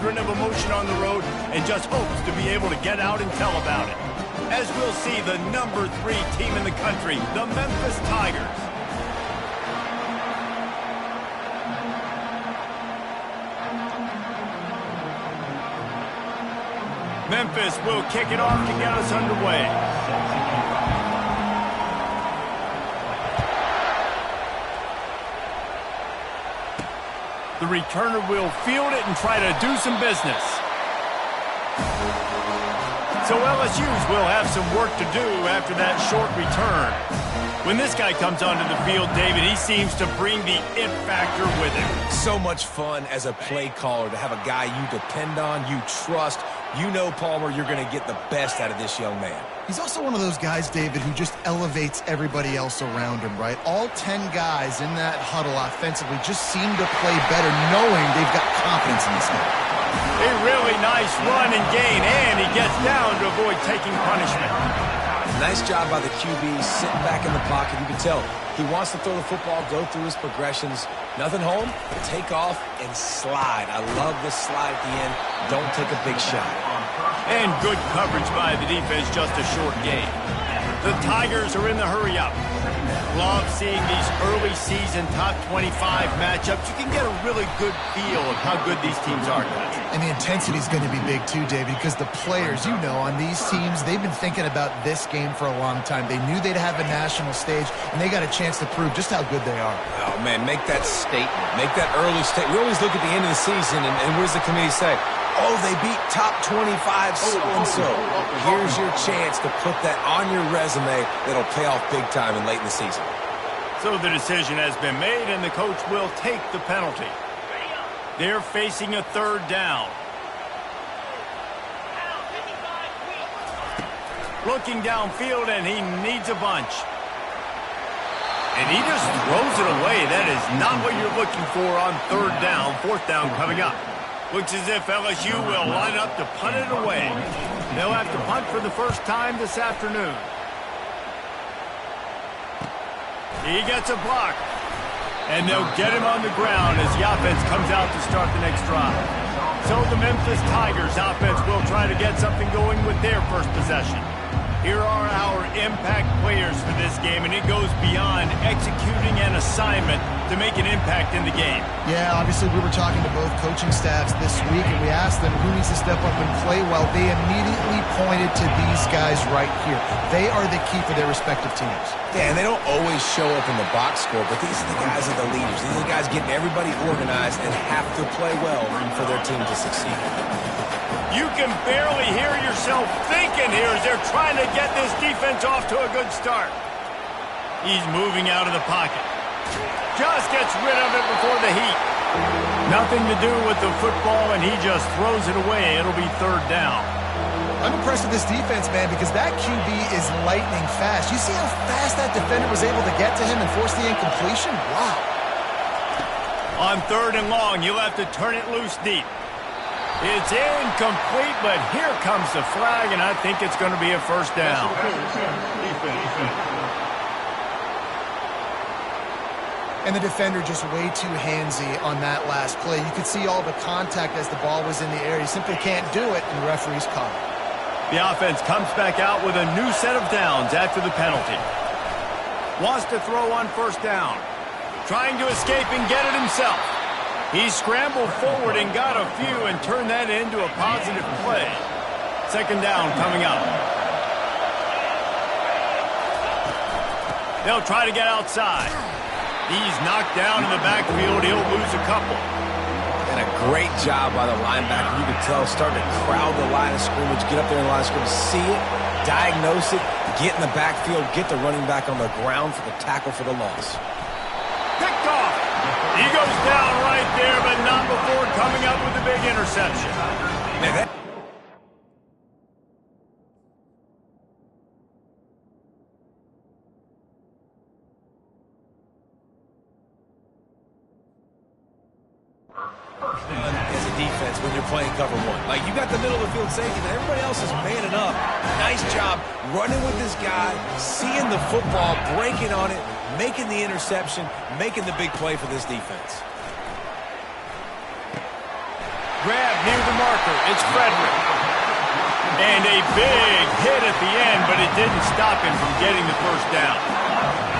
cauldron of emotion on the road and just hopes to be able to get out and tell about it. As we'll see the number 3 team in the country, the Memphis Tigers. Memphis will kick it off to get us underway. The returner will field it and try to do some business. So LSU's will have some work to do after that short return. When this guy comes onto the field, David, he seems to bring the it factor with him. So much fun as a play caller to have a guy you depend on, you trust. You know, Palmer, you're going to get the best out of this young man. He's also one of those guys, David, who just elevates everybody else around him, right? All 10 guys in that huddle offensively just seem to play better knowing they've got confidence in this guy. A really nice run and gain, and he gets down to avoid taking punishment. Nice job by the QB, sitting back in the pocket. You can tell he wants to throw the football, go through his progressions. Nothing home, take off and slide. I love this slide at the end. Don't take a big shot. And good coverage by the defense, just a short gain. The Tigers are in the hurry-up. Love seeing these early season top 25 matchups. You can get a really good feel of how good these teams are, guys. And the intensity is going to be big too, David, because the players, you know, on these teams, they've been thinking about this game for a long time. They knew they'd have a national stage, and they got a chance to prove just how good they are. Oh, man, make that statement. Make that early statement. We always look at the end of the season, and what does the committee say? Oh, they beat top 25 so-and-so. Here's your chance to put that on your resume that'll pay off big time and late in the season. So the decision has been made, and the coach will take the penalty. They're facing a third down. Looking downfield, and he needs a bunch. And he just throws it away. That is not what you're looking for on third down. Fourth down coming up. Looks as if LSU will line up to punt it away. They'll have to punt for the first time this afternoon. He gets a block. And they'll get him on the ground as the offense comes out to start the next drive. So the Memphis Tigers offense will try to get something going with their first possession. Here are our impact players for this game, and it goes beyond executing an assignment to make an impact in the game. Yeah, obviously we were talking to both coaching staffs this week, and we asked them who needs to step up and play well. They immediately pointed to these guys right here. They are the key for their respective teams. Yeah, and they don't always show up in the box score, but these are the guys that are the leaders. These are the guys getting everybody organized and have to play well for their team to succeed. You can barely hear yourself thinking here as they're trying to get this defense off to a good start. He's moving out of the pocket. Just gets rid of it before the heat. Nothing to do with the football, and he just throws it away. It'll be third down. I'm impressed with this defense, man, because that QB is lightning fast. You see how fast that defender was able to get to him and force the incompletion? Wow. On third and long, you'll have to turn it loose deep. It's incomplete, but here comes the flag, and I think it's going to be a first down. And the defender just way too handsy on that last play. You could see all the contact as the ball was in the air. He simply can't do it, and the referee's caught it. The offense comes back out with a new set of downs after the penalty. Wants to throw on first down. Trying to escape and get it himself. He scrambled forward and got a few and turned that into a positive play. Second down coming up. They'll try to get outside. He's knocked down in the backfield. He'll lose a couple. And a great job by the linebacker. You can tell starting to crowd the line of scrimmage, get up there in the line of scrimmage, see it, diagnose it, get in the backfield, get the running back on the ground for the tackle for the loss. Picked off. He goes down right there, but not before coming up with a big interception. Man, that as a defense when you're playing cover one. Like, you got the middle of the field safety, but everybody else is manning up. Nice job running with this guy, seeing the football, breaking on it, making the interception, making the big play for this defense. grab near the marker. It's Frederick. And a big hit at the end, but it didn't stop him from getting the first down.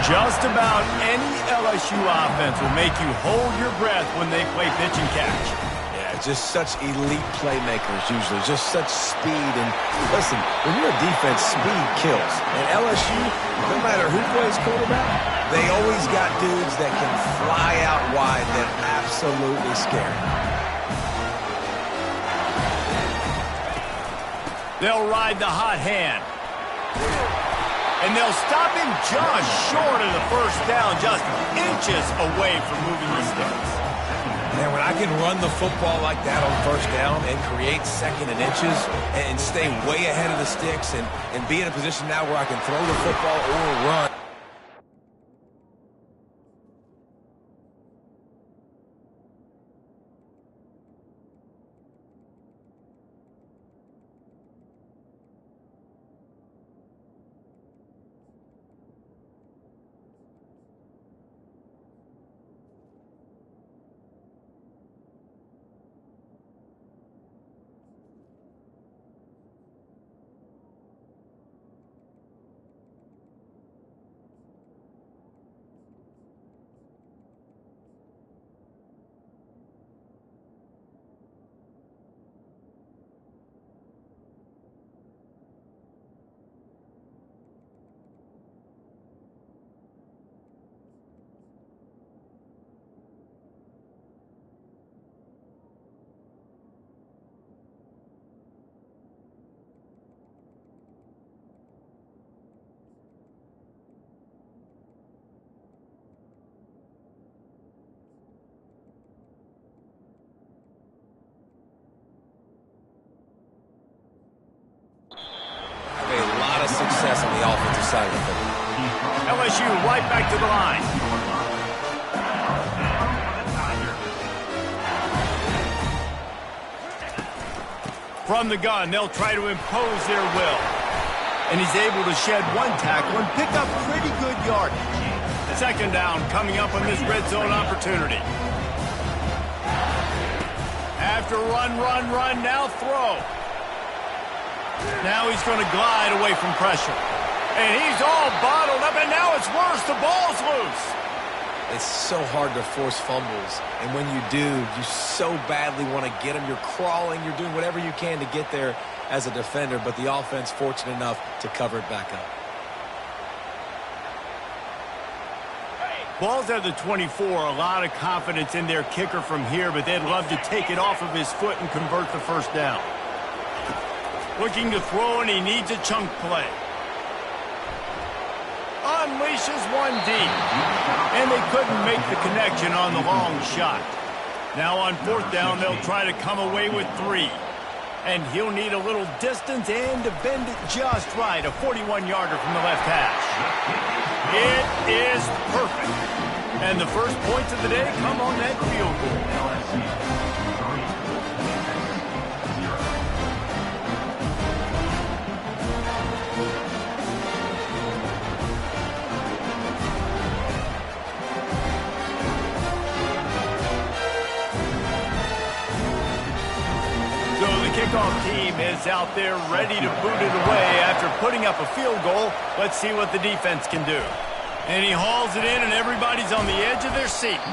Just about any LSU offense will make you hold your breath when they play pitch and catch. Yeah, just such elite playmakers usually, just such speed. And listen, when you're a defense, speed kills. And LSU, no matter who plays quarterback, they always got dudes that can fly out wide that absolutely scary. They'll ride the hot hand. And they'll stop him just short of the first down, just inches away from moving the sticks. Man, when I can run the football like that on first down and create second and inches and stay way ahead of the sticks and be in a position now where I can throw the football or run. Success on the offensive side of the ball. LSU right back to the line. From the gun, they'll try to impose their will. And he's able to shed one tackle and pick up pretty good yardage. Second down coming up on this red zone opportunity. After run, now throw. Now he's going to glide away from pressure. And he's all bottled up, and now it's worse. The ball's loose. It's so hard to force fumbles. And when you do, you so badly want to get them. You're crawling. You're doing whatever you can to get there as a defender, but the offense fortunate enough to cover it back up. Ball's at the 24. A lot of confidence in their kicker from here, but they'd love to take it off of his foot and convert the first down. Looking to throw, and he needs a chunk play. Unleashes one deep. And they couldn't make the connection on the long shot. Now on fourth down, they'll try to come away with 3. And he'll need a little distance and to bend it just right. A 41-yarder from the left hash. It is perfect. And the first points of the day come on that field goal. Kickoff team is out there ready to boot it away after putting up a field goal. Let's see what the defense can do. And he hauls it in, and everybody's on the edge of their seats.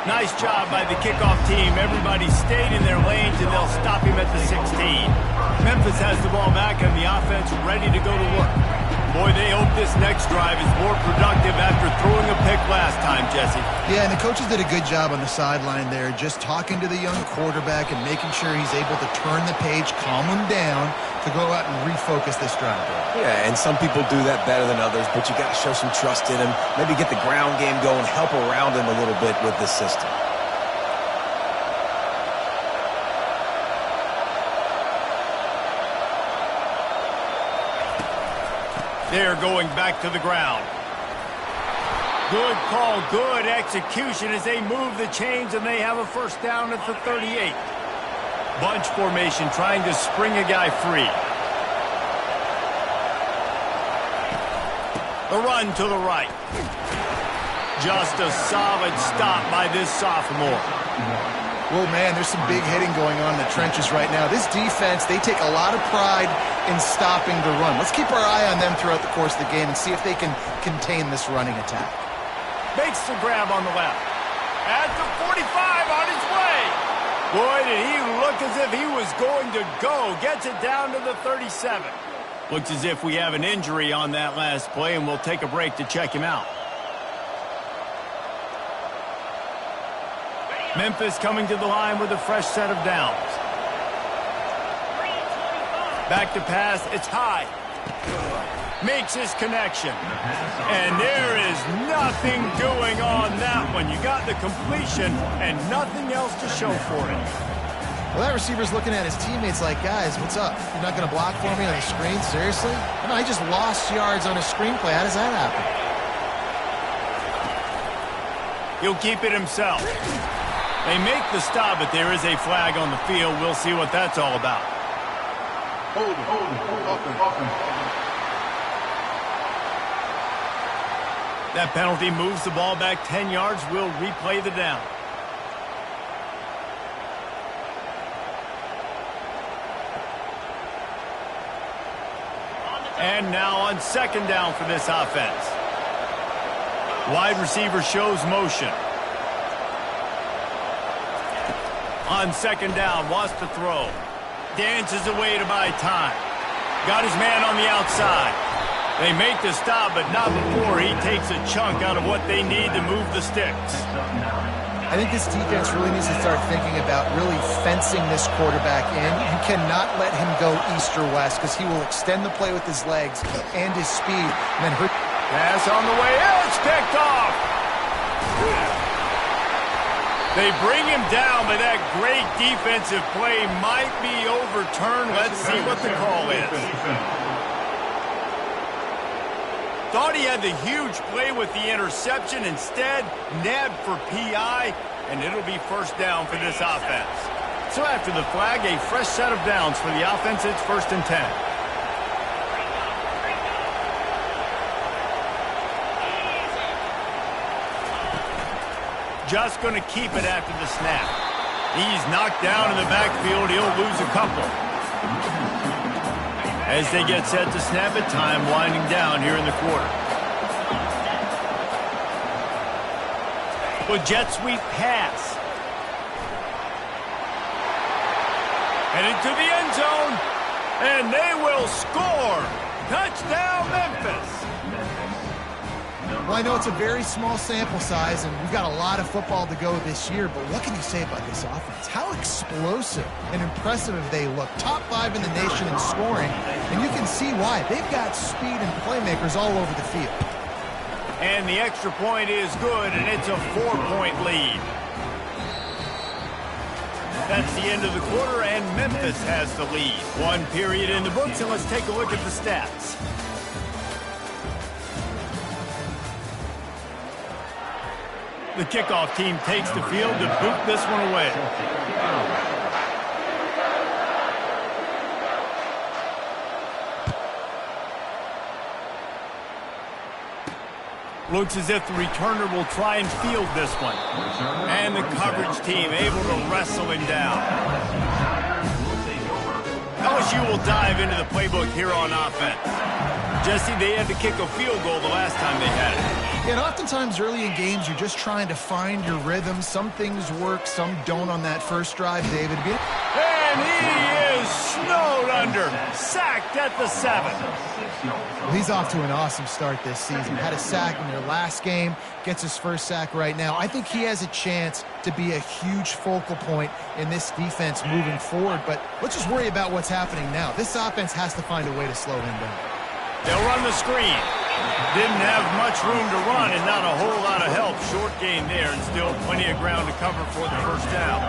Nice job by the kickoff team. Everybody stayed in their lanes, and they'll stop him at the 16. Memphis has the ball back, and the offense ready to go to work. Boy, they hope this next drive is more productive after throwing a pick last time, Jesse. Yeah, and the coaches did a good job on the sideline there, just talking to the young quarterback and making sure he's able to turn the page, calm him down, to go out and refocus this drive. Yeah, and some people do that better than others, but you got to show some trust in him, maybe get the ground game going, help around him a little bit with this system. They're going back to the ground. Good call, good execution as they move the chains, and they have a first down at the 38. Bunch formation trying to spring a guy free. The run to the right. Just a solid stop by this sophomore. Well, man, there's some big hitting going on in the trenches right now. This defense, they take a lot of pride in stopping the run. Let's keep our eye on them throughout the course of the game and see if they can contain this running attack. Makes the grab on the left. At the 45 on his way. Boy, did he look as if he was going to go. Gets it down to the 37. Looks as if we have an injury on that last play, and we'll take a break to check him out. Memphis coming to the line with a fresh set of downs. Back to pass, it's high. Makes his connection. And there is nothing doing on that one. You got the completion and nothing else to show for it. Well, that receiver's looking at his teammates like, guys, what's up? You're not going to block for me on the screen? Seriously? No, I just lost yards on a screenplay. How does that happen? He'll keep it himself. They make the stop, but there is a flag on the field. We'll see what that's all about. Hold it. That penalty moves the ball back 10 yards. We'll replay the down. And now on second down for this offense. Wide receiver shows motion. On second down, wants to throw. Dances away to buy time. Got his man on the outside. They make the stop, but not before he takes a chunk out of what they need to move the sticks. I think this defense really needs to start thinking about really fencing this quarterback in. You cannot let him go east or west because he will extend the play with his legs and his speed and then hurt. Pass on the way. It's picked off. They bring him down, but that great defensive play might be overturned. Let's see what the call is. Thought he had the huge play with the interception. Instead, nabbed for PI, and it'll be first down for this offense. So after the flag, a fresh set of downs for the offense. It's 1st and 10. Just going to keep it after the snap. He's knocked down in the backfield. He'll lose a couple. As they get set to snap it, time winding down here in the quarter. With jet sweep pass. Headed to the end zone. And they will score. Touchdown, Memphis. Well, I know it's a very small sample size, and we've got a lot of football to go this year, but what can you say about this offense? How explosive and impressive they look. Top 5 in the nation in scoring, and you can see why. They've got speed and playmakers all over the field. And the extra point is good, and it's a 4-point lead. That's the end of the quarter, and Memphis has the lead. One period in the books, and let's take a look at the stats. The kickoff team takes the field to boot this one away. Looks as if the returner will try and field this one. And the coverage team able to wrestle him down. LSU will dive into the playbook here on offense. Jesse, they had to kick a field goal the last time they had it. And oftentimes early in games, you're just trying to find your rhythm. Some things work, some don't on that first drive, David. And he is snowed under. Sacked at the 7. Well, he's off to an awesome start this season. Had a sack in their last game, gets his first sack right now. I think he has a chance to be a huge focal point in this defense moving forward. But let's just worry about what's happening now. This offense has to find a way to slow him down. They'll run the screen. Didn't have much room to run and not a whole lot of help. Short gain there and still plenty of ground to cover for the first down.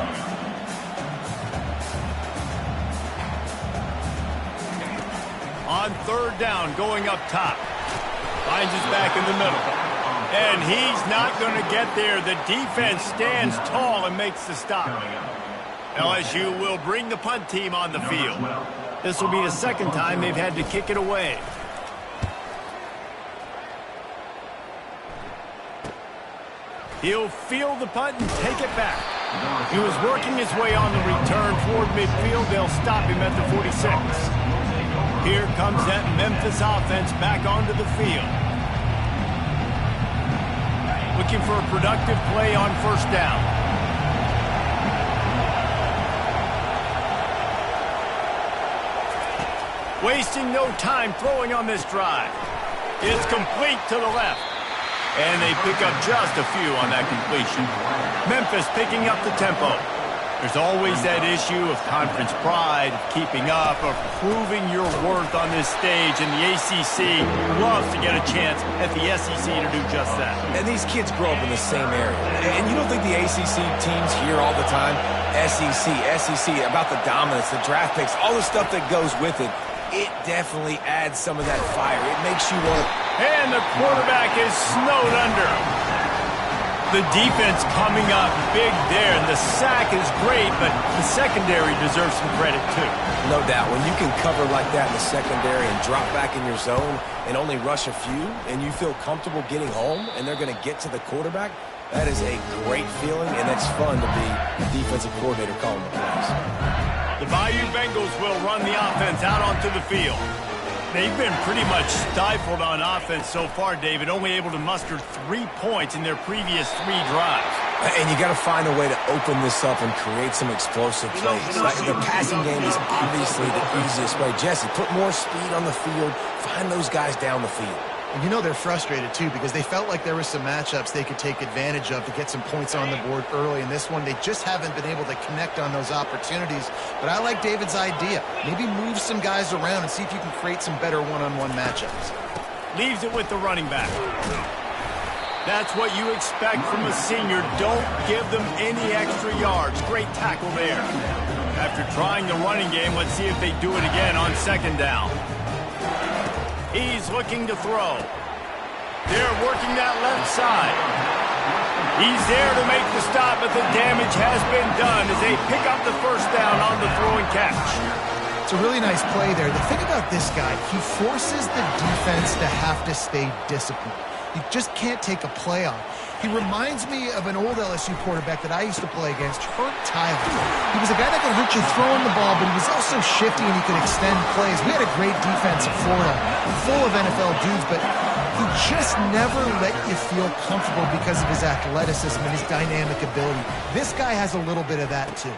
On third down, going up top. Finds his back in the middle. And he's not going to get there. The defense stands tall and makes the stop. LSU will bring the punt team on the field. This will be the second time they've had to kick it away. He'll field the punt and take it back. He was working his way on the return toward midfield. They'll stop him at the 46. Here comes that Memphis offense back onto the field. Looking for a productive play on first down. Wasting no time throwing on this drive. It's complete to the left. And they pick up just a few on that completion. Memphis picking up the tempo. There's always that issue of conference pride, of keeping up, of proving your worth on this stage, and the ACC loves to get a chance at the SEC to do just that. And these kids grow up in the same area. And you don't think the ACC teams hear all the time, SEC, about the dominance, the draft picks, all the stuff that goes with it. It definitely adds some of that fire. It makes you want to... And the quarterback is snowed under. The defense coming up big there, and the sack is great, but the secondary deserves some credit too. No doubt. When you can cover like that in the secondary and drop back in your zone and only rush a few, and you feel comfortable getting home, and they're going to get to the quarterback, that is a great feeling, and it's fun to be the defensive coordinator calling the plays. The Bayou Bengals will run the offense out onto the field. They've been pretty much stifled on offense so far, David, only able to muster 3 points in their previous 3 drives. And you got to find a way to open this up and create some explosive plays. The passing game is obviously the easiest way. Jesse, put more speed on the field. Find those guys down the field. And you know they're frustrated, too, because they felt like there were some matchups they could take advantage of to get some points on the board early. In this one, they just haven't been able to connect on those opportunities. But I like David's idea. Maybe move some guys around and see if you can create some better one-on-one matchups. Leaves it with the running back. That's what you expect from a senior. Don't give them any extra yards. Great tackle there. After trying the running game, let's see if they do it again on second down. He's looking to throw. They're working that left side. He's there to make the stop, but the damage has been done as they pick up the first down on the throw and catch. It's a really nice play there. The thing about this guy, he forces the defense to have to stay disciplined. You just can't take a play on. He reminds me of an old LSU quarterback that I used to play against, Herb Tyler. He was a guy that could hurt you throwing the ball, but he was also shifty and he could extend plays. We had a great defense in Florida, full of NFL dudes, but he just never let you feel comfortable because of his athleticism and his dynamic ability. This guy has a little bit of that, too.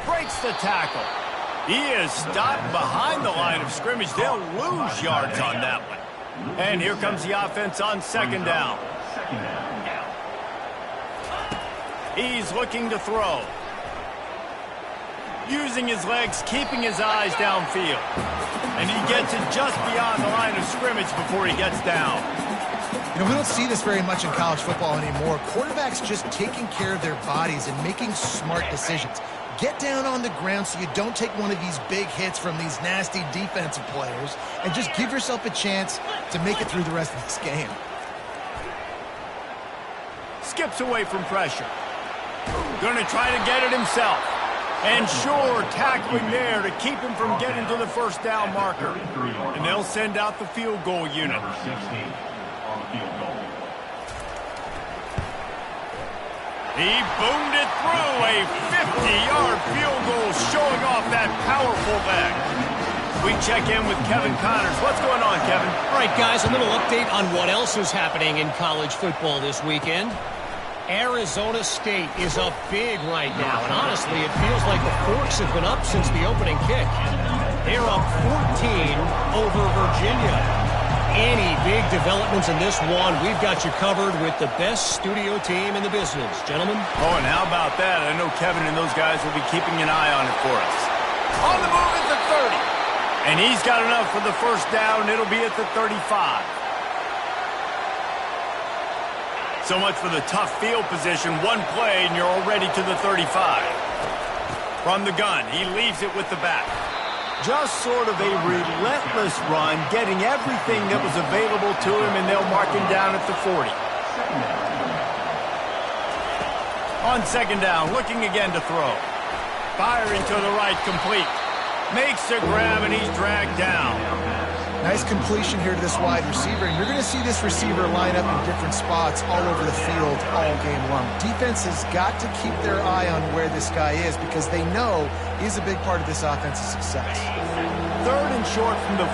Breaks the tackle. He is stopped behind the line of scrimmage. They'll lose yards on that one. And here comes the offense on second down. He's looking to throw. Using his legs, keeping his eyes downfield. And he gets it just beyond the line of scrimmage before he gets down. You know, we don't see this very much in college football anymore. Quarterbacks just taking care of their bodies and making smart decisions. Get down on the ground so you don't take one of these big hits from these nasty defensive players and just give yourself a chance to make it through the rest of this game. Skips away from pressure. Going to try to get it himself. And sure, tackling there to keep him from getting to the first down marker. And they'll send out the field goal unit. He boomed it through a 50-yard field goal, showing off that powerful leg. We check in with Kevin Connors. What's going on, Kevin? All right, guys, a little update on what else is happening in college football this weekend. Arizona State is up big right now, and honestly, it feels like the Forks have been up since the opening kick. They're up 14 over Virginia. Any big developments in this one, we've got you covered with the best studio team in the business. Gentlemen? Oh, and how about that? I know Kevin and those guys will be keeping an eye on it for us. On the move at the 30. And he's got enough for the first down. It'll be at the 35. So much for the tough field position. One play, and you're already to the 35. From the gun, he leaves it with the back. Just sort of a relentless run, getting everything that was available to him, and they'll mark him down at the 40. On second down, looking again to throw. Firing to the right, complete. Makes the grab, and he's dragged down. Nice completion here to this wide receiver, and you're going to see this receiver line up in different spots all over the field all game long. Defense has got to keep their eye on where this guy is because they know he's a big part of this offense's success. 3rd and short from the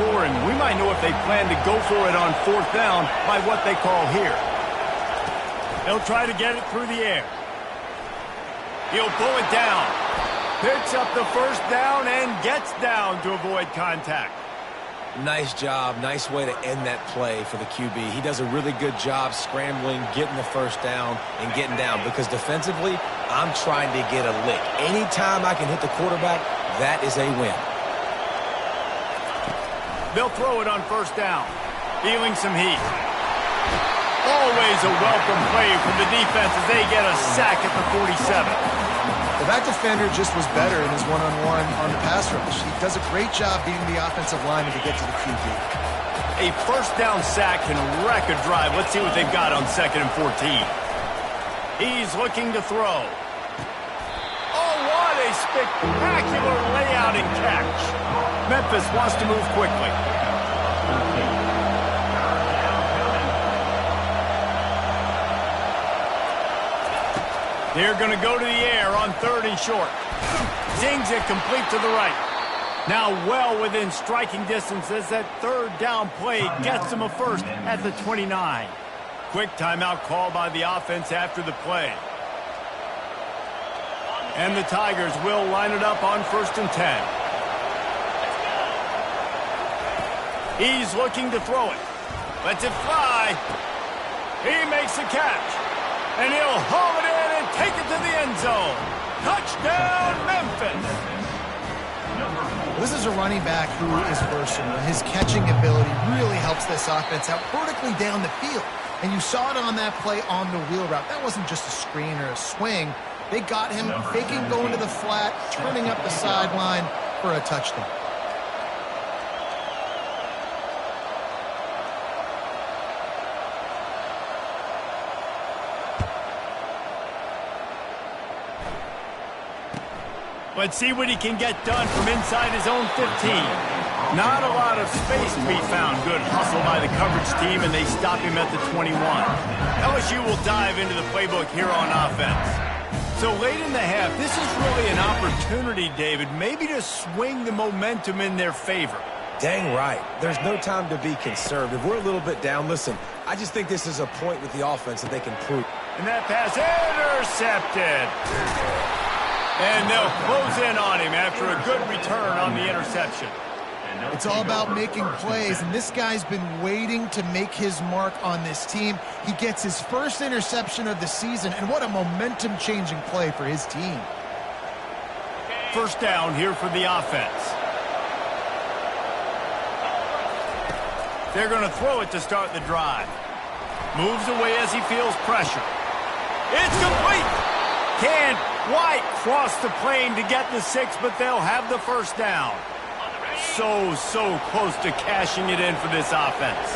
44, and we might know if they plan to go for it on 4th down by what they call here. He'll try to get it through the air. He'll pull it down. Picks up the 1st down and gets down to avoid contact. Nice job. Nice way to end that play for the QB. He does a really good job scrambling, getting the 1st down, and getting down. Because defensively, I'm trying to get a lick. Anytime I can hit the quarterback, that is a win. They'll throw it on 1st down. Feeling some heat. Always a welcome play from the defense as they get a sack at the 47. Well, that defender just was better in his one-on-one on the pass rush. He does a great job beating the offensive lineman to get to the QB. A 1st down sack can wreck a drive. Let's see what they've got on 2nd and 14. He's looking to throw. Oh, what a spectacular layout and catch. Memphis wants to move quickly. They're going to go to the air on 3rd and short. Zings it complete to the right. Now well within striking distance as that 3rd down play gets them a 1st at the 29. Quick timeout call by the offense after the play. And the Tigers will line it up on 1st and 10. He's looking to throw it. Lets it fly. He makes the catch. And he'll haul it in and take it to the end zone. Touchdown, Memphis. This is a running back who is versatile. His catching ability really helps this offense out vertically down the field. And you saw it on that play on the wheel route. That wasn't just a screen or a swing. They got him faking going to the flat, turning up the sideline for a touchdown. Let's see what he can get done from inside his own 15. Not a lot of space to be found. Good hustle by the coverage team, and they stop him at the 21. LSU will dive into the playbook here on offense. So late in the half, this is really an opportunity, David, maybe to swing the momentum in their favor. Dang right. There's no time to be conservative. We're a little bit down. Listen, I just think this is a point with the offense that they can prove. And that pass intercepted. And they'll close in on him after a good return on the interception. It's all about making plays, and this guy's been waiting to make his mark on this team. He gets his 1st interception of the season, and what a momentum-changing play for his team. 1st down here for the offense. They're going to throw it to start the drive. Moves away as he feels pressure. It's complete! Can't quite cross the plane to get the 6, but they'll have the 1st down. So close to cashing it in for this offense.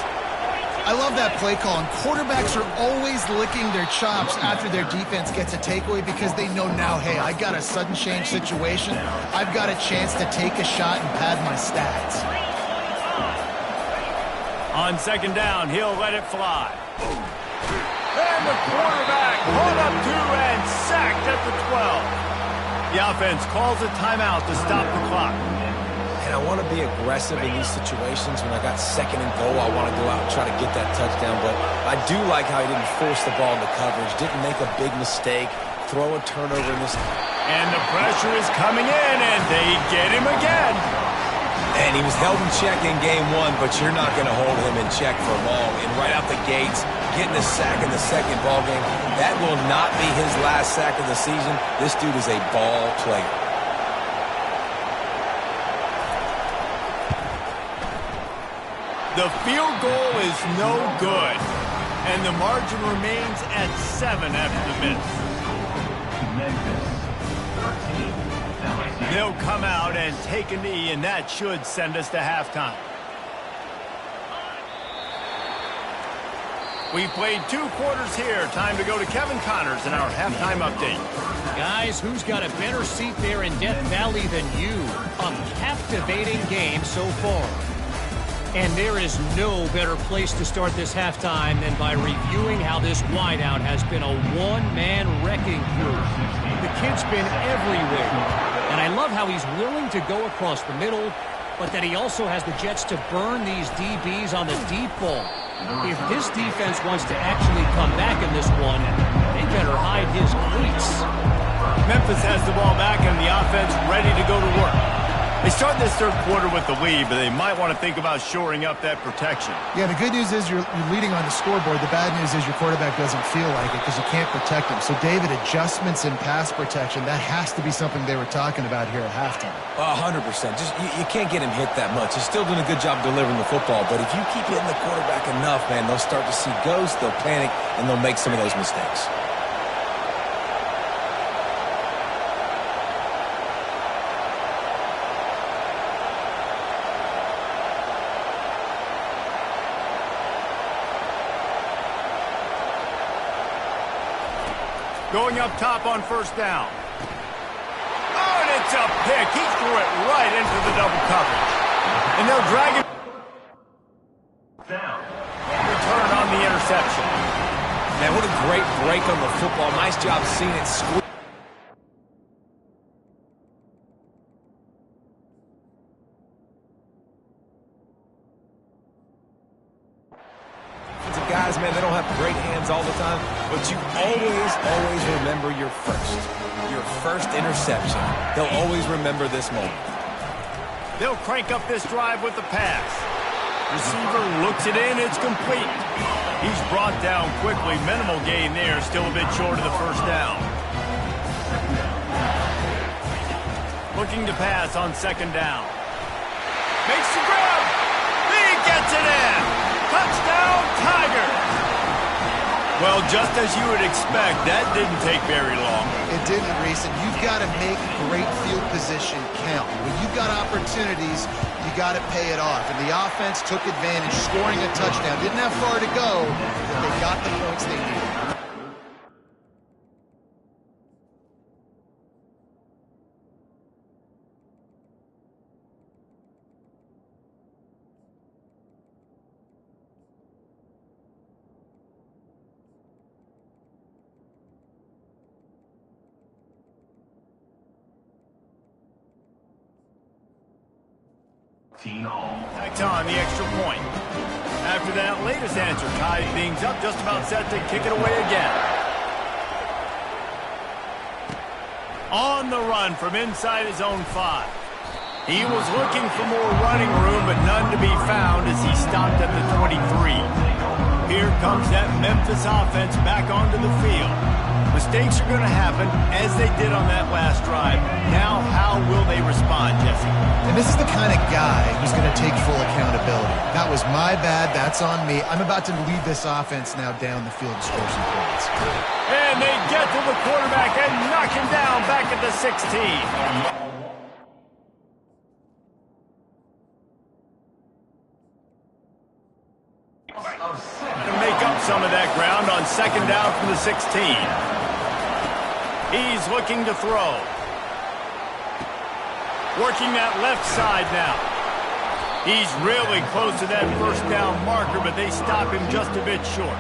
I love that play call, and quarterbacks are always licking their chops after their defense gets a takeaway because they know now, hey, I got a sudden change situation. I've got a chance to take a shot and pad my stats. On 2nd down, he'll let it fly. And the quarterback pulled up 2 and sacked at the 12. The offense calls a timeout to stop the clock. And I want to be aggressive in these situations. When I got 2nd and goal, I want to go out and try to get that touchdown. But I do like how he didn't force the ball into coverage, didn't make a big mistake, throw a turnover in this. And the pressure is coming in, and they get him again. And he was held in check in game 1, but you're not going to hold him in check for long. And right out the gates, getting a sack in the 2nd ball game, that will not be his last sack of the season. This dude is a ball player. The field goal is no good, and the margin remains at 7 after the miss. They'll come out and take a knee, and that should send us to halftime. We played 2 quarters here. Time to go to Kevin Connors in our halftime update. Guys, who's got a better seat there in Death Valley than you? A captivating game so far. And there is no better place to start this halftime than by reviewing how this wideout has been a one-man wrecking crew. The kid's been everywhere. And I love how he's willing to go across the middle, but that he also has the Jets to burn these DBs on the deep ball. If this defense wants to actually come back in this one, they better hide his cleats. Memphis has the ball back and the offense ready to go to work. They start this third quarter with the lead, but they might want to think about shoring up that protection. Yeah, the good news is you're leading on the scoreboard. The bad news is your quarterback doesn't feel like it because you can't protect him. So, David, adjustments in pass protection, that has to be something they were talking about here at halftime. 100%. Just you can't get him hit that much. He's still doing a good job delivering the football, but if you keep hitting the quarterback enough, man, they'll start to see ghosts, they'll panic, and they'll make some of those mistakes. Going up top on first down. Oh, and it's a pick. He threw it right into the double coverage. And they'll drag him down. Return on the interception. Man, what a great break on the football. Nice job seeing it squeeze. Guys, man, they don't have great hands all the time, but you always remember your first interception. They'll always remember this moment. They'll crank up this drive with the pass. Receiver looks it in, it's complete. He's brought down quickly. Minimal gain there, still a bit short of the first down. Looking to pass on second down. Makes the grab. He gets it in. Touchdown, Tigers! Well, just as you would expect, that didn't take very long. It didn't, Reese, and you've got to make great field position count. When you've got opportunities, you got to pay it off. And the offense took advantage, scoring a touchdown. Didn't have far to go, but they got the points they needed. Back on the extra point. After that latest answer, ties things up, just about set to kick it away again. On the run from inside his own 5. He was looking for more running room, but none to be found as he stopped at the 23. Here comes that Memphis offense back onto the field. Mistakes are going to happen, as they did on that last drive. Now, how will they respond, Jesse? And this is the kind of guy who's going to take full accountability. That was my bad. That's on me. I'm about to lead this offense now down the field and score some points. And they get to the quarterback and knock him down back at the 16. To make up some of that ground on second down from the 16. He's looking to throw. Working that left side now. He's really close to that first down marker, but they stop him just a bit short.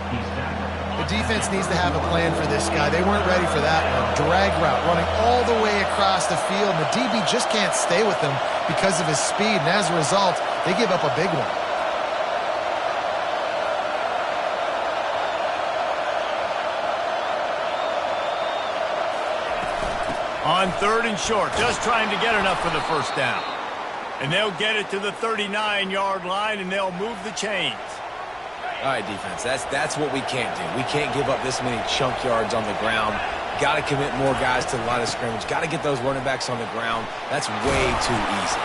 The defense needs to have a plan for this guy. They weren't ready for that one. Drag route running all the way across the field. And the DB just can't stay with him because of his speed. And as a result, they give up a big one. On third and short, just trying to get enough for the first down. And they'll get it to the 39-yard line, and they'll move the chains. All right, defense, that's what we can't do. We can't give up this many chunk yards on the ground. Got to commit more guys to the line of scrimmage. Got to get those running backs on the ground. That's way too easy.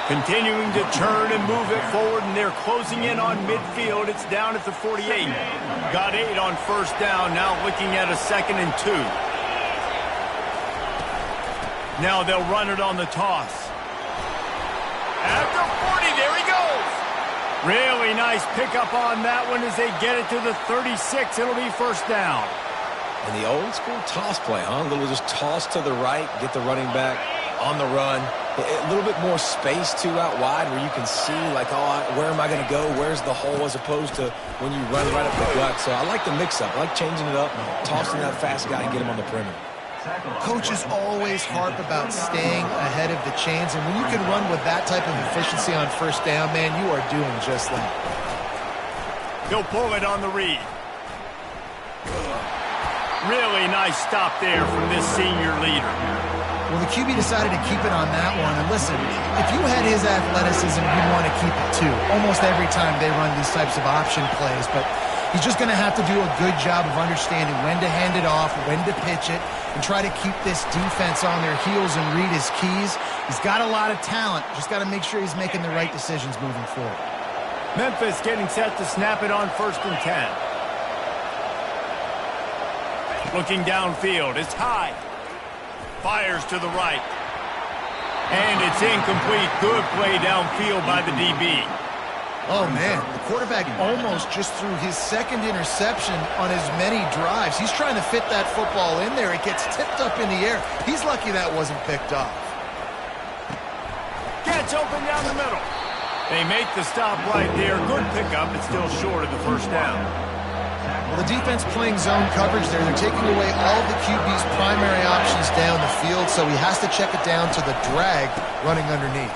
Continuing to turn and move it forward, and they're closing in on midfield. It's down at the 48. Got 8 on first down, now looking at a 2nd and 2. Now they'll run it on the toss. After 40, there he goes. Really nice pickup on that one as they get it to the 36. It'll be first down. And the old school toss play, huh? A little just toss to the right, get the running back on the run. A little bit more space, too, out wide where you can see, like, where am I going to go? Where's the hole, as opposed to when you run right up the gut. So I like the mix-up. I like changing it up, tossing that fast guy and get him on the perimeter. Coaches always harp about staying ahead of the chains, and when you can run with that type of efficiency on first down, man, you are doing just that. He'll pull it on the read. Really nice stop there from this senior leader. Well, the QB decided to keep it on that one. And listen, if you had his athleticism, you'd want to keep it too. Almost every time they run these types of option plays. But he's just going to have to do a good job of understanding when to hand it off, when to pitch it, and try to keep this defense on their heels and read his keys. He's got a lot of talent. Just got to make sure he's making the right decisions moving forward. Memphis getting set to snap it on 1st and 10. Looking downfield, it's high. Fires to the right. And it's incomplete. Good play downfield by the DB. Oh, man. The quarterback almost just threw his second interception on as many drives. He's trying to fit that football in there. It gets tipped up in the air. He's lucky that wasn't picked off. Gets open down the middle. They make the stop right there. Good pickup. It's still short of the first down. Well, the defense playing zone coverage there. They're taking away all the QB's primary options down the field, so he has to check it down to the drag running underneath.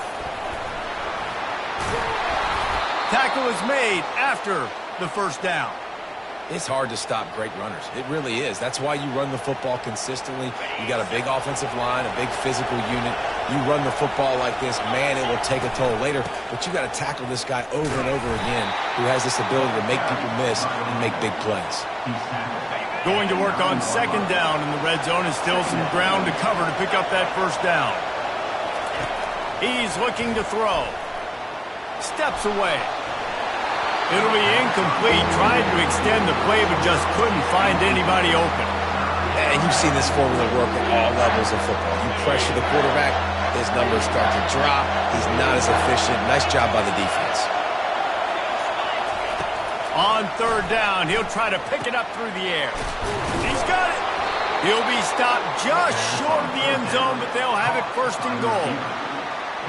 Tackle is made after the first down. It's hard to stop great runners. It really is. That's why you run the football consistently. You got a big offensive line, a big physical unit. You run the football like this, man, it will take a toll later. But you got to tackle this guy over and over again who has this ability to make people miss and make big plays. Going to work on 2nd down in the red zone, and still some ground to cover to pick up that first down. He's looking to throw. Steps away. It'll be incomplete. Tried to extend the play, but just couldn't find anybody open. And you've seen this formula work at all levels of football. You pressure the quarterback, his numbers start to drop. He's not as efficient. Nice job by the defense. On 3rd down, he'll try to pick it up through the air. He's got it. He'll be stopped just short of the end zone, but they'll have it 1st and goal.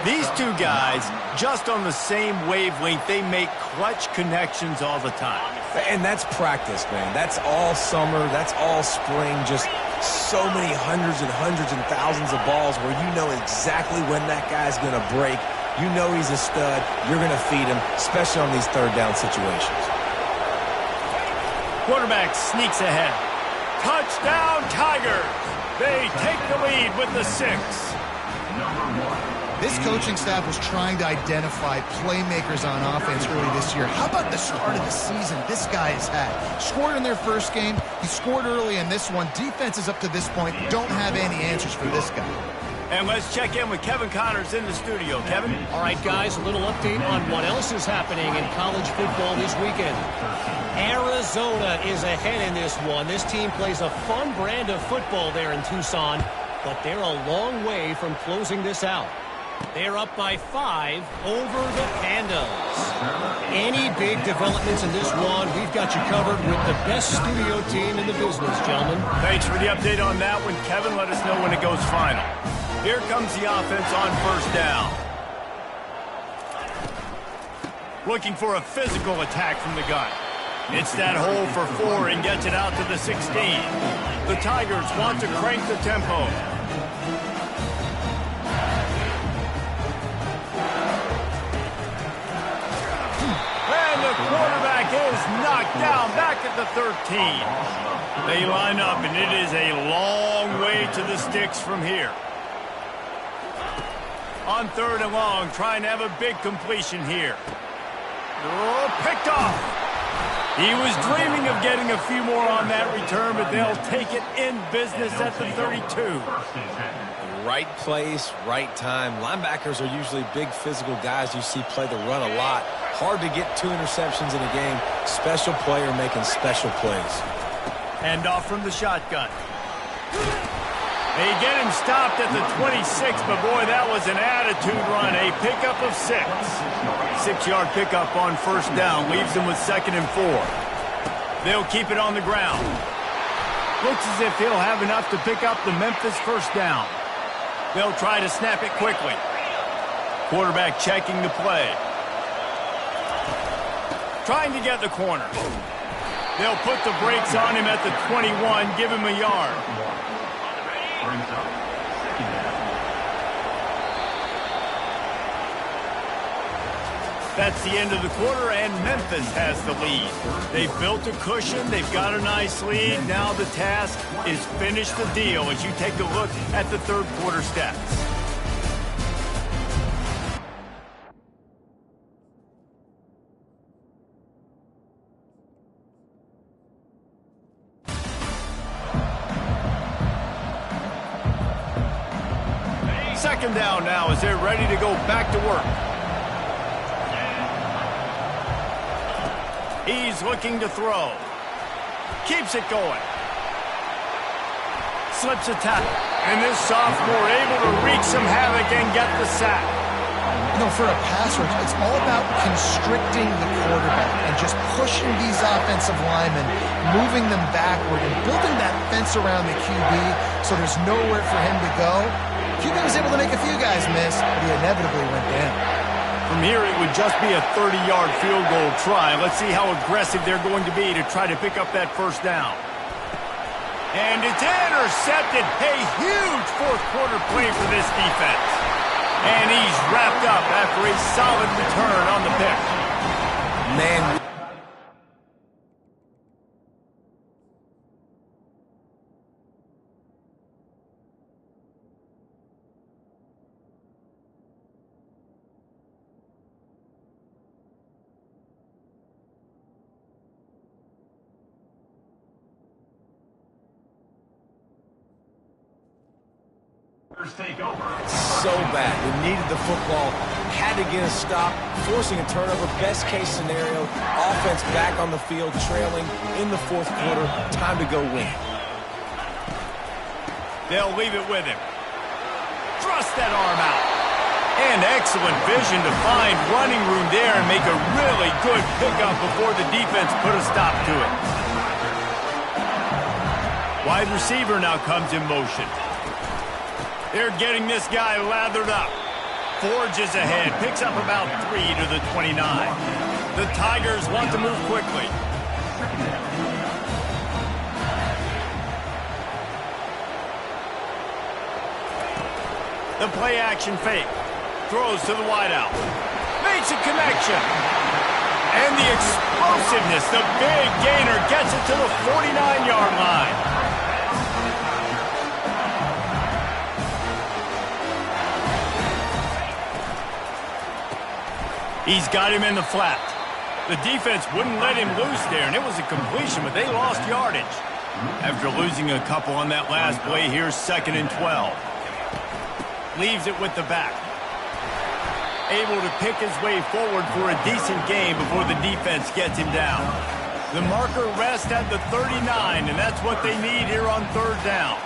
These two guys, just on the same wavelength, they make clutch connections all the time. And that's practice, man. That's all summer. That's all spring. Just so many hundreds and thousands of balls where you know exactly when that guy's going to break. You know he's a stud. You're going to feed him, especially on these 3rd down situations. Quarterback sneaks ahead. Touchdown, Tigers! They take the lead with the 6. This coaching staff was trying to identify playmakers on offense early this year. How about the start of the season this guy has had? Scored in their first game. He scored early in this one. Defenses up to this point don't have any answers for this guy. And let's check in with Kevin Connors in the studio. Kevin? All right, guys, a little update on what else is happening in college football this weekend. Arizona is ahead in this one. This team plays a fun brand of football there in Tucson, but they're a long way from closing this out. They're up by 5 over the Pandas. Any big developments in this one, we've got you covered with the best studio team in the business, gentlemen. Thanks for the update on that one, Kevin. Let us know when it goes final. Here comes the offense on 1st down. Looking for a physical attack from the gun. It's that hole for 4 and gets it out to the 16. The Tigers want to crank the tempo. The quarterback is knocked down back at the 13. They line up, and it is a long way to the sticks from here. On 3rd and long, trying to have a big completion here. Oh, picked off. He was dreaming of getting a few more on that return, but they'll take it in business at the 32. Right place, right time. Linebackers are usually big physical guys you see play the run a lot. Hard to get 2 interceptions in a game. Special player making special plays. Hand off from the shotgun. They get him stopped at the 26, but boy, that was an attitude run. A pickup of 6. 6-yard pickup on 1st down. Leaves them with 2nd and 4. They'll keep it on the ground. Looks as if he'll have enough to pick up the Memphis 1st down. They'll try to snap it quickly. Quarterback checking the play. Trying to get the corner. They'll put the brakes on him at the 21, give him a yard. That's the end of the quarter, and Memphis has the lead. They've built a cushion. They've got a nice lead. Now the task is finish the deal as you take a look at the third quarter stats. Second down now as they're ready to go back to work. He's looking to throw. Keeps it going. Slips a tackle. And this sophomore able to wreak some havoc and get the sack. You know, for a pass rush, it's all about constricting the quarterback and just pushing these offensive linemen, moving them backward and building that fence around the QB so there's nowhere for him to go. QB was able to make a few guys miss, but he inevitably went down. From here, it would just be a 30-yard field goal try. Let's see how aggressive they're going to be to try to pick up that first down. And it's intercepted. A huge fourth quarter play for this defense. And he's wrapped up after a solid return on the pick. Man. So bad. We needed the football, had to get a stop, forcing a turnover. Best case scenario, offense back on the field, trailing in the fourth quarter. Time to go win. They'll leave it with him. Thrust that arm out. And excellent vision to find running room there and make a really good pickup before the defense put a stop to it. Wide receiver now comes in motion. They're getting this guy lathered up. Forges ahead, picks up about 3 to the 29. The Tigers want to move quickly. The play action fake. Throws to the wideout. Makes a connection. And the explosiveness, the big gainer gets it to the 49-yard line. He's got him in the flat. The defense wouldn't let him loose there, and it was a completion, but they lost yardage. After losing a couple on that last play, here's 2nd and 12. Leaves it with the back. Able to pick his way forward for a decent game before the defense gets him down. The marker rests at the 39, and that's what they need here on third down.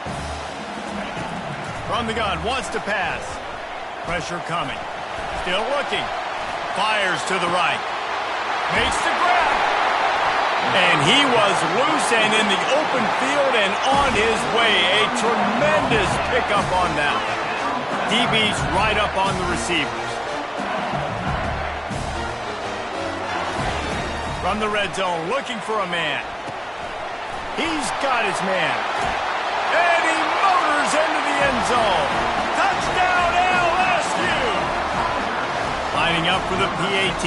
From the gun, wants to pass. Pressure coming. Still looking. Fires to the right. Makes the grab. And he was loose and in the open field and on his way. A tremendous pickup on that. DB's right up on the receivers. From the red zone, looking for a man. He's got his man. And he motors into the end zone. Touchdown, LSU! Lining up for the PAT.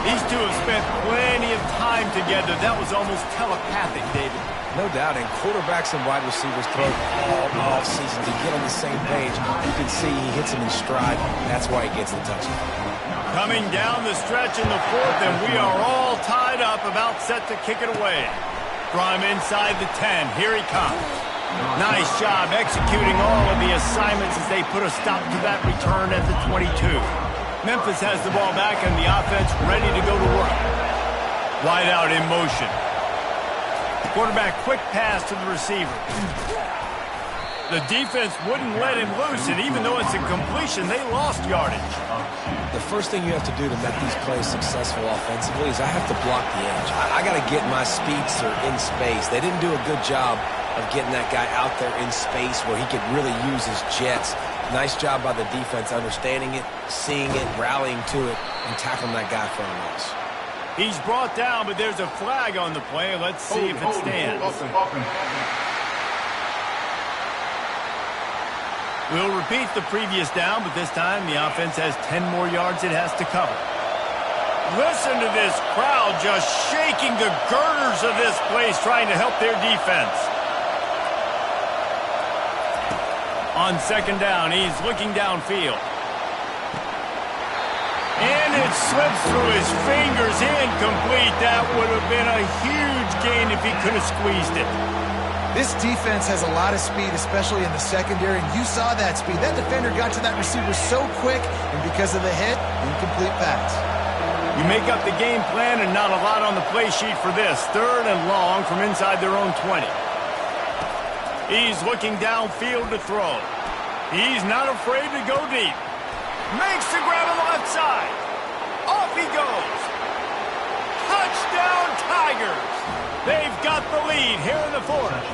These two have spent plenty of time together. That was almost telepathic, David. No doubt, and quarterbacks and wide receivers throw all offseason to get on the same page. You can see he hits him in stride. That's why he gets the touchdown. Coming down the stretch in the fourth, and we are all tied up, about set to kick it away. From inside the 10, here he comes. Nice job executing all of the assignments as they put a stop to that return at the 22. Memphis has the ball back and the offense ready to go to work. Wide out in motion. Quarterback quick pass to the receiver. The defense wouldn't let him loose, and even though it's a completion, they lost yardage. The first thing you have to do to make these plays successful offensively is I have to block the edge. I got to get my speedster in space. They didn't do a good job of getting that guy out there in space where he could really use his jets Nice job by the defense understanding it, seeing it, rallying to it, and tackling that guy for a loss. He's brought down, but there's a flag on the play. Let's see if it stands. We'll repeat the previous down, but this time the offense has 10 more yards it has to cover. Listen to this crowd just shaking the girders of this place, trying to help their defense. On second down, he's looking downfield. And it slips through his fingers, incomplete. That would have been a huge gain if he could have squeezed it. This defense has a lot of speed, especially in the secondary, and you saw that speed. That defender got to that receiver so quick, and because of the hit, incomplete pass. You make up the game plan and not a lot on the play sheet for this. 3rd and long from inside their own 20. He's looking downfield to throw. He's not afraid to go deep. Makes the grab on the left side. Off he goes. Touchdown Tigers. They've got the lead here in the 4th.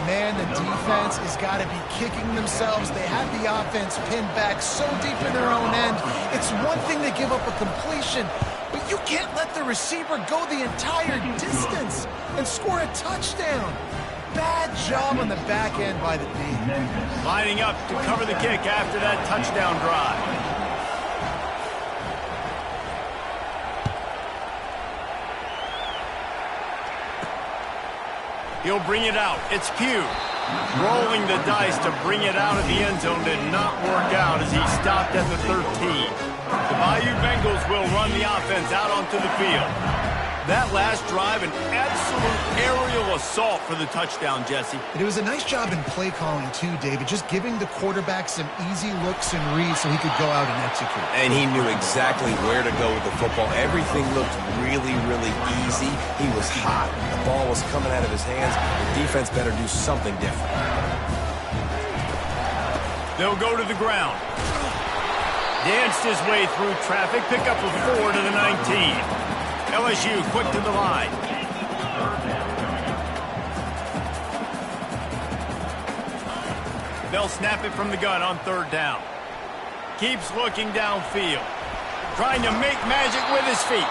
Man, the defense has got to be kicking themselves. They have the offense pinned back so deep in their own end. It's one thing to give up a completion, but you can't let the receiver go the entire distance and score a touchdown. Bad job on the back end by the D. Lining up to cover the kick after that touchdown drive. He'll bring it out. It's Pugh. Rolling the dice to bring it out of the end zone did not work out as he stopped at the 13. The Bayou Bengals will run the offense out onto the field. That last drive, an absolute aerial assault for the touchdown, Jesse. And it was a nice job in play calling, too, David, just giving the quarterback some easy looks and reads so he could go out and execute. And he knew exactly where to go with the football. Everything looked really, really easy. He was hot. The ball was coming out of his hands. The defense better do something different. They'll go to the ground. Danced his way through traffic, pick up a 4 to the 19. LSU quick to the line. They'll snap it from the gun on 3rd down. Keeps looking downfield. Trying to make magic with his feet.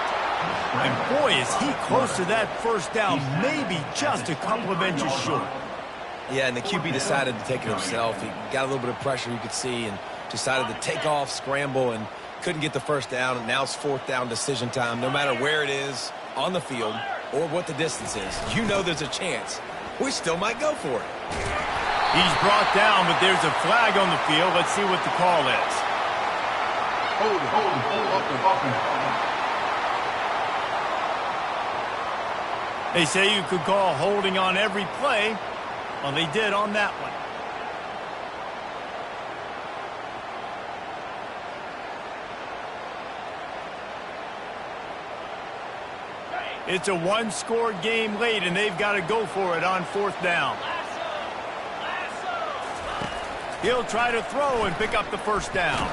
And boy, is he close to that 1st down, maybe just a couple of inches short. Yeah, and the QB decided to take it himself. He got a little bit of pressure, you could see, and decided to take off, scramble, and couldn't get the 1st down, and now it's 4th down decision time. No matter where it is on the field or what the distance is, you know there's a chance. We still might go for it. He's brought down, but there's a flag on the field. Let's see what the call is. Hold it. They say you could call holding on every play. Well, they did on that one. It's a one-score game late, and they've got to go for it on 4th down. He'll try to throw and pick up the 1st down.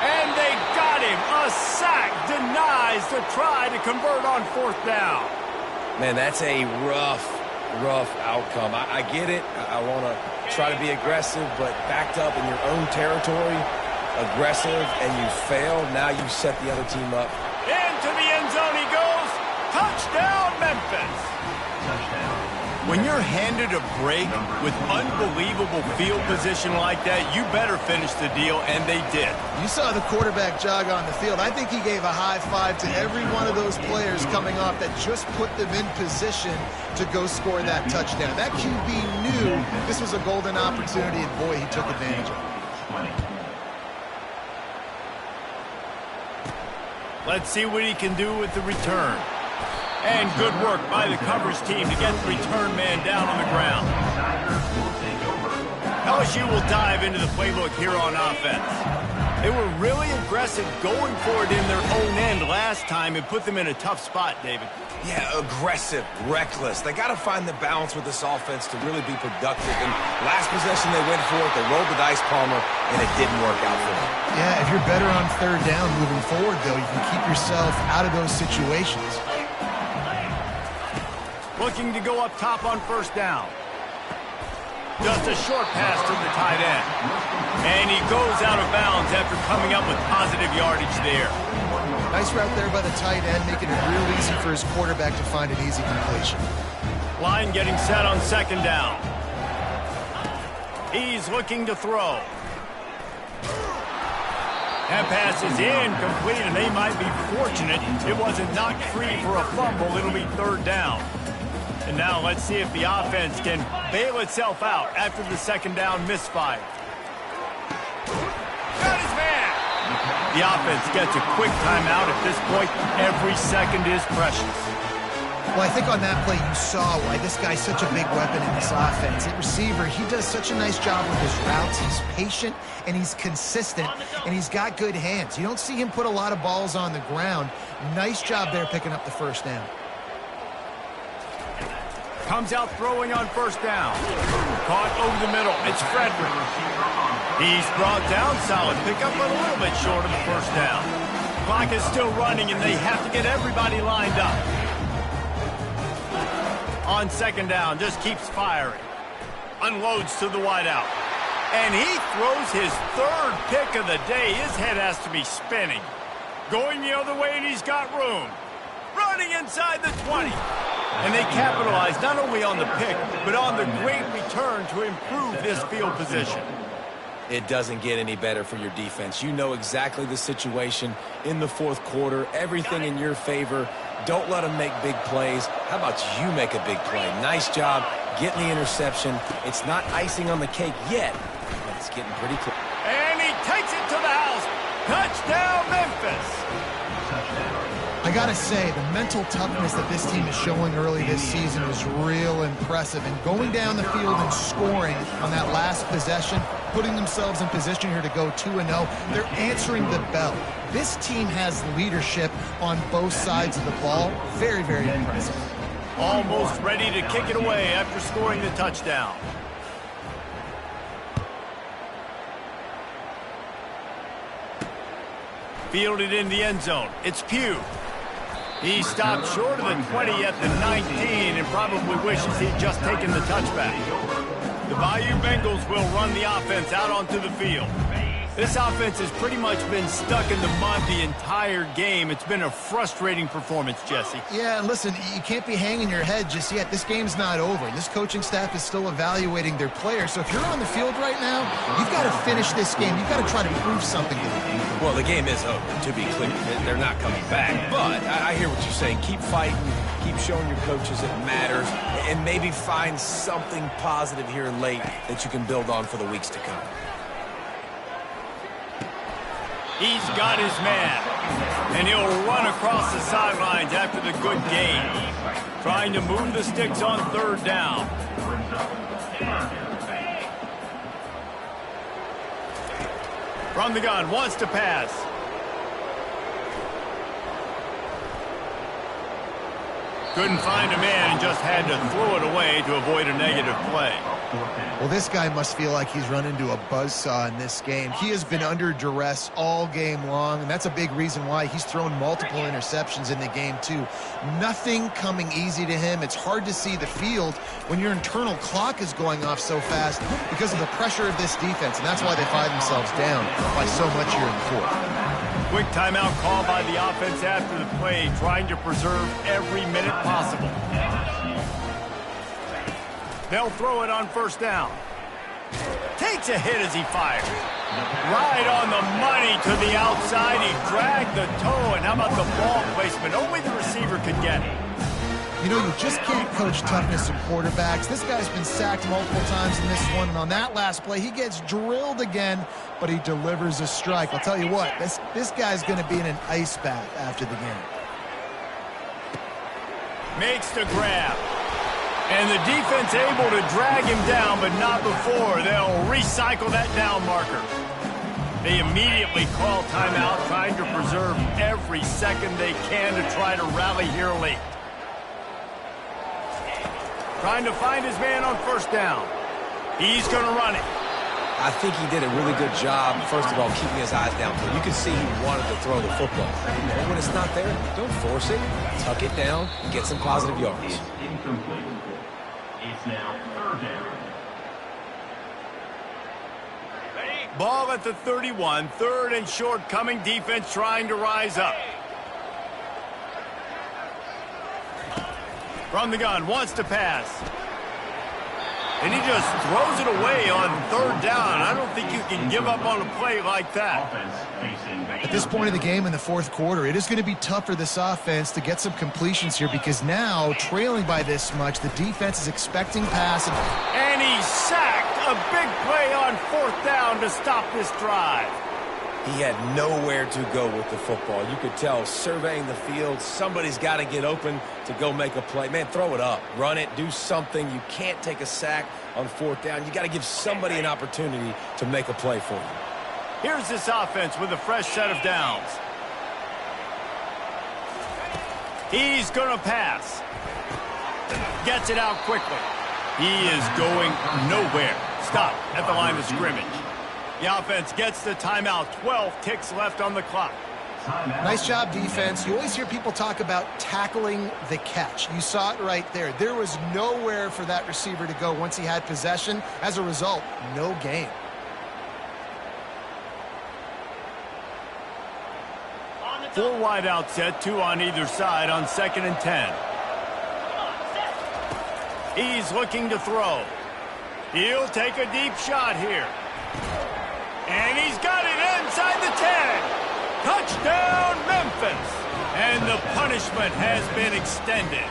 And they got him. A sack denies the try to convert on 4th down. Man, that's a rough outcome. I get it. I want to try to be aggressive, but backed up in your own territory, aggressive, and you fail. Now you set the other team up. Into the end zone he goes. Touchdown, Memphis. When you're handed a break with unbelievable field position like that, you better finish the deal, and they did. You saw the quarterback jog on the field. I think he gave a high five to every one of those players coming off that just put them in position to go score that touchdown. That QB knew this was a golden opportunity, and boy, he took advantage of it. Let's see what he can do with the return. And good work by the coverage team to get the return man down on the ground. LSU will dive into the playbook here on offense. They were really aggressive going for it in their own end last time and put them in a tough spot, David. Yeah, aggressive, reckless. They got to find the balance with this offense to really be productive. And last possession they went for it, they rolled the dice, Palmer, and it didn't work out for them. Yeah, if you're better on 3rd down moving forward, though, you can keep yourself out of those situations. Looking to go up top on 1st down. Just a short pass to the tight end. And he goes out of bounds after coming up with positive yardage there. Nice route there by the tight end, making it real easy for his quarterback to find an easy completion. Line getting set on second down. He's looking to throw. That pass is incomplete, and they might be fortunate it wasn't knocked free for a fumble. It'll be third down. And now let's see if the offense can bail itself out after the second down misfire. Got his man! The offense gets a quick timeout. At this point, every second is precious. Well, I think on that play you saw why this guy's such a big weapon in this offense. At receiver, he does such a nice job with his routes. He's patient, and he's consistent, and he's got good hands. You don't see him put a lot of balls on the ground. Nice job there picking up the first down. Comes out throwing on first down. Caught over the middle. It's Frederick. He's brought down. Solid pickup, but a little bit short of the first down. Clock is still running, and they have to get everybody lined up. On second down, just keeps firing. Unloads to the wideout. And he throws his third pick of the day. His head has to be spinning. Going the other way, and he's got room. Running inside the 20. And they capitalize not only on the pick, but on the great return to improve this field position. It doesn't get any better for your defense. You know exactly the situation in the fourth quarter. Everything in your favor. Don't let them make big plays. How about you make a big play? Nice job getting the interception. It's not icing on the cake yet, but it's getting pretty close. And he takes it to the house. Touchdown, Memphis. I gotta say, the mental toughness that this team is showing early this season is real impressive. And going down the field and scoring on that last possession, putting themselves in position here to go 2-0, they're answering the bell. This team has leadership on both sides of the ball. Very, very impressive. Almost ready to kick it away after scoring the touchdown. Fielded in the end zone. It's Pugh. He stopped short of the 20 at the 19 and probably wishes he'd just taken the touchback. The Bayou Bengals will run the offense out onto the field. This offense has pretty much been stuck in the mud the entire game. It's been a frustrating performance, Jesse. Yeah, and listen, you can't be hanging your head just yet. This game's not over. This coaching staff is still evaluating their players. So if you're on the field right now, you've got to finish this game. You've got to try to prove something to them. Well, the game is over, to be clear. They're not coming back. But I hear what you're saying. Keep fighting. Keep showing your coaches it matters. And maybe find something positive here late that you can build on for the weeks to come. He's got his man, and he'll run across the sidelines after the good gain, trying to move the sticks on third down. From the gun, wants to pass. Couldn't find a man and just had to throw it away to avoid a negative play. Well, this guy must feel like he's run into a buzzsaw in this game. He has been under duress all game long, and that's a big reason why he's thrown multiple interceptions in the game, too. Nothing coming easy to him. It's hard to see the field when your internal clock is going off so fast because of the pressure of this defense, and that's why they find themselves down by so much here in the fourth. Quick timeout call by the offense after the play, trying to preserve every minute possible. They'll throw it on first down. Takes a hit as he fires. Right on the money to the outside. He dragged the toe, and how about the ball placement? Only the receiver could get it. You know, you just can't coach toughness in quarterbacks. This guy's been sacked multiple times in this one, and on that last play, he gets drilled again, but he delivers a strike. I'll tell you what, this guy's going to be in an ice bath after the game. Makes the grab. And the defense able to drag him down, but not before. They'll recycle that down marker. They immediately call timeout, trying to preserve every second they can to try to rally here late. Trying to find his man on first down. He's going to run it. I think he did a really good job, first of all, keeping his eyes down. You can see he wanted to throw the football. And when it's not there, don't force it. Tuck it down and get some positive yards. It's incomplete. It's now third down. Ball at the 31, third and short coming, defense trying to rise up. From the gun, wants to pass. And he just throws it away on third down. I don't think you can give up on a play like that. At this point in the game in the fourth quarter, it is going to be tough for this offense to get some completions here because now, trailing by this much, the defense is expecting pass. And he sacked. A big play on fourth down to stop this drive. He had nowhere to go with the football. You could tell, surveying the field, somebody's got to get open to go make a play. Man, throw it up. Run it. Do something. You can't take a sack on fourth down. You got to give somebody an opportunity to make a play for you. Here's this offense with a fresh set of downs. He's going to pass. Gets it out quickly. He is going nowhere. Stop at the line of scrimmage. The offense gets the timeout. 12 ticks left on the clock. Nice job, defense. You always hear people talk about tackling the catch. You saw it right there. There was nowhere for that receiver to go once he had possession. As a result, no gain. Four wide out set, two on either side on 2nd and 10. He's looking to throw. He'll take a deep shot here. And he's got it inside the 10. Touchdown, Memphis. And the punishment has been extended.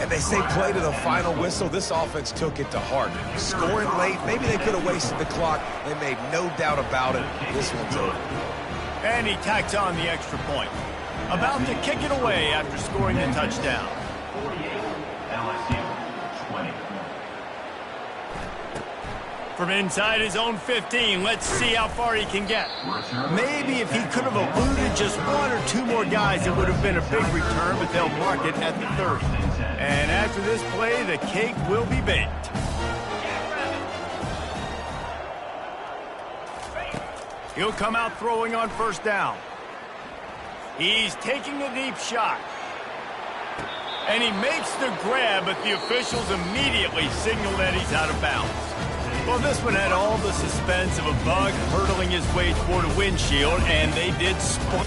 And they say play to the final whistle. This offense took it to heart. Scoring late, maybe they could have wasted the clock. They made no doubt about it. This one's over. And he tacks on the extra point. About to kick it away after scoring the touchdown. From inside his own 15, let's see how far he can get. Maybe if he could have eluded just one or two more guys, it would have been a big return, but they'll mark it at the 30. And after this play, the cake will be baked. He'll come out throwing on first down. He's taking a deep shot. And he makes the grab, but the officials immediately signal that he's out of bounds. Well, this one had all the suspense of a bug hurtling his way toward a windshield, and they did spot.